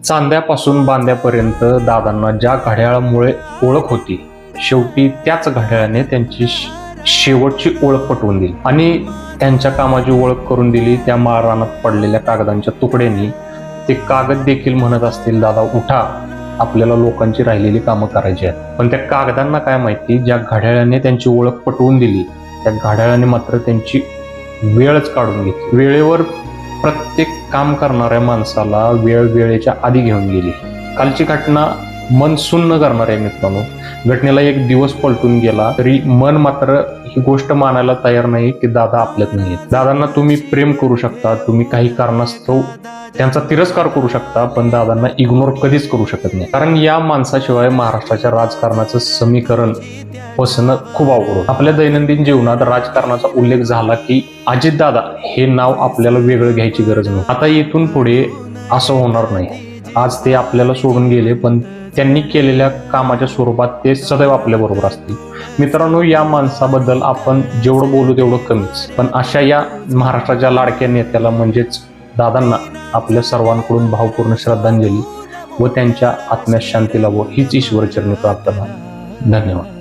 चांद्यापासून बांद्यापर्यंत दादांना ज्या घड्याळामुळे ओळख होती, शेवटी त्याच घड्याळाने त्यांची शेवटची ओळख पटवून दिली आणि त्यांच्या कामाची ओळख करून दिली त्या माळरानात पडलेल्या कागदांच्या तुकड्यांनी. ते कागद देखील म्हणत असतील, दादा उठा, आपल्याला लोकांची राहिलेली कामं करायची आहेत. पण त्या कागदांना काय माहिती, ज्या घड्याळाने त्यांची ओळख पटवून दिली त्या घड्याळाने मात्र त्यांची वेळच काढून घेतली. वेळेवर प्रत्येक काम करणाऱ्या माणसाला वेळ वेळेच्या आधी घेऊन गेली. कालची घटना मन सुन्न करणार आहे मित्रांनो. घटनेला एक दिवस पलटून गेला तरी मन मात्र ही गोष्ट मानायला तयार नाही की दादा आपल्यात नाही. दादांना तुम्ही प्रेम करू शकता, तुम्ही काही कारणास्तव त्यांचा तिरस्कार करू शकता, पण दादांना इग्नोर कधीच करू शकत नाही. कारण या माणसाशिवाय महाराष्ट्राच्या राजकारणाचं समीकरण बसणं खूप अवघड होतं. आपल्या दैनंदिन जीवनात राजकारणाचा उल्लेख झाला की अजितदादा हे नाव आपल्याला वेगळं घ्यायची गरज नाही. आता इथून पुढे असं होणार नाही. आज ते आपल्याला सोडून गेले, पण त्यांनी केलेल्या कामाच्या स्वरूपात ते सदैव आपल्या बरोबर असतील. मित्रांनो, या माणसाबद्दल आपण जेवढं बोलू तेवढं कमीच. पण अशा या महाराष्ट्राच्या लाडक्या नेत्याला म्हणजेच दादांना आपल्या सर्वांकडून भावपूर्ण श्रद्धांजली व त्यांच्या आत्म्यास शांती लाभो हीच ईश्वरचरणी प्रार्थना. धन्यवाद.